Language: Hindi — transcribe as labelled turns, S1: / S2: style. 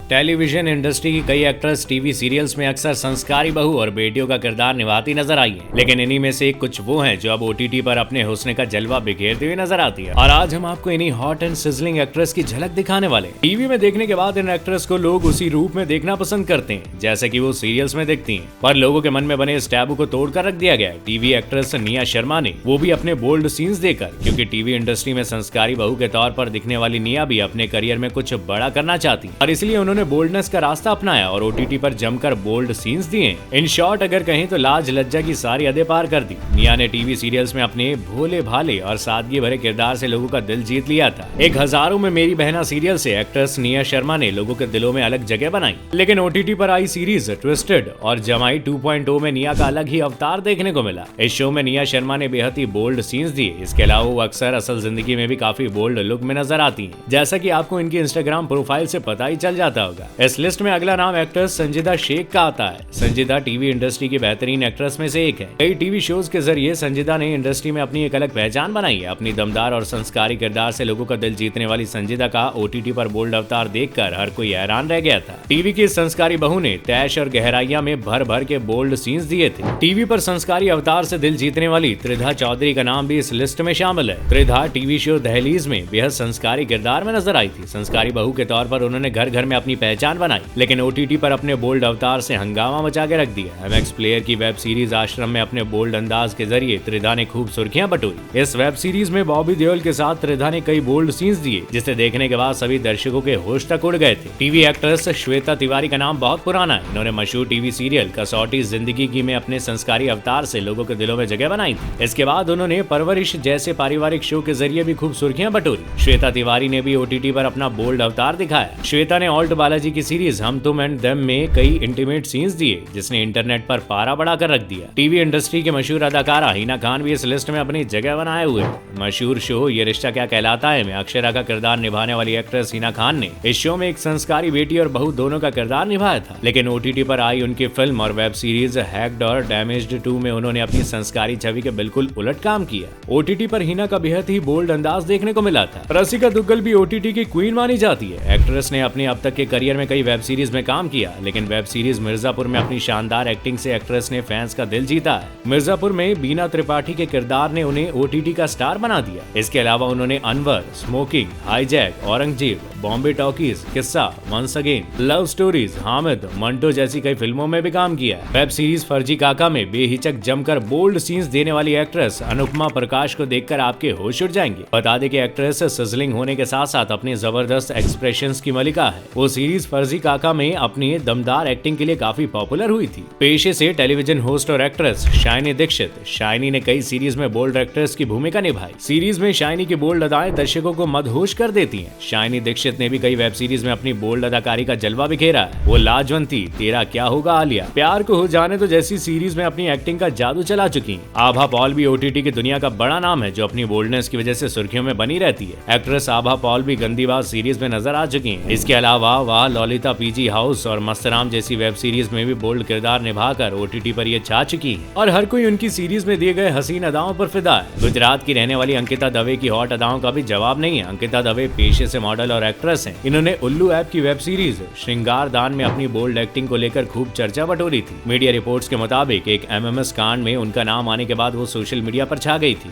S1: टेलीविजन इंडस्ट्री की कई एक्ट्रेस टीवी सीरियल्स में अक्सर संस्कारी बहू और बेटियों का किरदार निभाती नजर आई हैं। लेकिन इन्हीं में से कुछ वो हैं जो अब ओटीटी पर अपने हुस्न का जलवा बिखेरते हुए नजर आती है। और आज हम आपको इन्हीं हॉट एंड सिजलिंग एक्ट्रेस की झलक दिखाने वाले हैं। टीवी में देखने के बाद इन एक्ट्रेस को लोग उसी रूप में देखना पसंद करते हैं जैसे कि वो सीरियल्स में दिखती हैं। पर लोगों के मन में बने इस टैबू को तोड़कर रख दिया गया है टीवी एक्ट्रेस निया शर्मा ने, वो भी अपने बोल्ड सीन्स देकर। क्योंकि टीवी इंडस्ट्री में संस्कारी बहू के तौर पर दिखने वाली निया भी अपने करियर में कुछ बड़ा करना चाहती और इसलिए उन्होंने बोल्डनेस का रास्ता अपनाया और ओटीटी पर जमकर बोल्ड सीन्स दिए। इन शॉर्ट अगर कहें तो लाज लज्जा की सारी हदें पार कर दी। निया ने टीवी सीरियल्स में अपने भोले भाले और सादगी भरे किरदार से लोगों का दिल जीत लिया था। एक हजारों में मेरी बहना सीरियल से एक्ट्रेस निया शर्मा ने लोगों के दिलों में अलग जगह बनाई। लेकिन ओटीटी पर आई सीरीज ट्विस्टेड और जमाई 2.0 में निया का अलग ही अवतार देखने को मिला। इस शो में निया शर्मा ने बेहद ही बोल्ड सीन्स दिए। इसके अलावा वो अक्सर असल जिंदगी में भी काफी बोल्ड लुक में नजर आती हैं, जैसा कि आपको इनकी इंस्टाग्राम प्रोफाइल से पता ही चल जाता होगा। इस लिस्ट में अगला नाम एक्ट्रेस संजीदा शेख का आता है। संजीदा टीवी इंडस्ट्री की बेहतरीन एक्ट्रेस में से एक है। कई टीवी शोज के जरिए संजीदा ने इंडस्ट्री में अपनी एक अलग पहचान बनाई है। अपनी दमदार और संस्कारी किरदार से लोगों का दिल जीतने वाली संजीदा का ओटीटी पर बोल्ड अवतार देखकर हर कोई हैरान रह गया था। टीवी की संस्कारी बहू ने तैश और गहराइयां में भर भर के बोल्ड सीन्स दिए थे। टीवी पर संस्कारी अवतार से दिल जीतने वाली त्रिधा चौधरी का नाम भी इस लिस्ट में शामिल है। त्रिधा टीवी शो दहलीज में बेहद संस्कारी किरदार में नजर आई थी। संस्कारी बहू के तौर पर उन्होंने घर घर में अपनी पहचान बनाई, लेकिन ओटीटी पर अपने बोल्ड अवतार से हंगामा मचा के रख दिया। एमएक्स प्लेयर की वेब सीरीज आश्रम में अपने बोल्ड अंदाज के जरिए त्रिधा ने खूब सुर्खियां बटोरी। इस वेब सीरीज में बॉबी देओल के साथ त्रिधा ने कई बोल्ड सीन्स दिए, जिसे देखने के बाद सभी दर्शकों के होश तक उड़ गए थे। टीवी एक्ट्रेस श्वेता तिवारी का नाम बहुत पुराना है। इन्होंने मशहूर टीवी सीरियल कसौटी जिंदगी की में अपने संस्कारी अवतार से लोगों के दिलों में जगह बनाई थी। इसके बाद उन्होंने परवरिश जैसे पारिवारिक शो के जरिए भी खूब सुर्खियां बटोरी। श्वेता तिवारी ने भी ओटीटी पर अपना बोल्ड अवतार दिखाया। श्वेता ने ऑल्ट बालाजी की सीरीज हम तुम एंड देम में कई इंटीमेट सीन्स दिए, जिसने इंटरनेट पर पारा बढ़ा कर रख दिया। टीवी इंडस्ट्री की मशहूर अदाकारा हिना खान भी इस लिस्ट में अपनी जगह बनाए हुए हैं। मशहूर शो ये रिश्ता क्या कहलाता है में अक्षरा का किरदार निभाने वाली एक्ट्रेस हिना खान ने इस शो में एक संस्कारी बेटी और बहू दोनों का किरदार निभाया था। लेकिन ओटीटी पर आई उनकी फिल्म और वेब सीरीज हैक्ड और डैमेज्ड 2 में उन्होंने अपनी संस्कारी छवि के बिल्कुल उलट काम किया। ओटीटी पर हिना का बेहद ही बोल्ड अंदाज देखने को मिला था। रसिका दुग्गल भी ओटीटी की क्वीन मानी जाती है। एक्ट्रेस ने अपने अब तक के करियर में कई वेब सीरीज में काम किया, लेकिन वेब सीरीज मिर्जापुर में अपनी शानदार एक्टिंग से एक्ट्रेस ने फैंस का दिल जीता है। मिर्जापुर में बीना त्रिपाठी के किरदार ने उन्हें ओटीटी का स्टार बना दिया। इसके अलावा उन्होंने Anwar, smoking, hijack, Aurangzeb, Bombay talkies, Kissa, once again, love stories, Hamid, Manto जैसी कई फिल्मों में भी काम किया है। वेब सीरीज फर्जी काका में बेहिचक जमकर बोल्ड सीन्स देने वाली एक्ट्रेस अनुपमा प्रकाश को देखकर आपके होश उड़ जाएंगे। बता दें कि एक्ट्रेस सिजलिंग होने के साथ साथ अपने जबरदस्त एक्सप्रेशंस की मलिका है। वो सीरीज फर्जी काका में अपनी दमदार एक्टिंग के लिए काफी पॉपुलर हुई थी। पेशे से टेलीविजन होस्ट और एक्ट्रेस शाइनी दीक्षित। शाइनी ने कई सीरीज में बोल्ड एक्ट्रेस की भूमिका निभाई। सीरीज में शाइनी की बोल्ड अदाएं दर्शकों को मदहोश कर देती हैं। शाइनी दीक्षित ने भी कई वेब सीरीज में अपनी बोल्ड अदाकारी का जलवा बिखेरा है। वो लाजवंती, तेरा क्या होगा आलिया, प्यार को हो जाने तो जैसी सीरीज में अपनी एक्टिंग का जादू चला चुकी हैं। आभा पॉल भी ओटीटी की दुनिया का बड़ा नाम है, जो अपनी बोल्डनेस की वजह से सुर्खियों में बनी रहती है। एक्ट्रेस आभा पॉल भी गंदीबाज सीरीज में नजर आ चुकी हैं। इसके अलावा वह ललिता पीजी हाउस और मस्तराम जैसी वेब सीरीज में भी बोल्ड किरदार निभाकर ओटीटी पर ये छा चुकी है और हर कोई उनकी सीरीज में दिए गए हसीन अदाओं पर फिदा है। गुजरात की रहने वाली अंकिता दवे की हॉट अदाओं का भी जवाब नहीं है। अंकिता दवे पेशे से मॉडल और एक्ट्रेस हैं। इन्होंने उल्लू ऐप की वेब सीरीज श्रृंगार दान में अपनी बोल्ड एक्टिंग को लेकर खूब चर्चा बटोरी थी। मीडिया रिपोर्ट्स के मुताबिक एक एमएमएस कांड में उनका नाम आने के बाद वो सोशल मीडिया पर छा गई थी।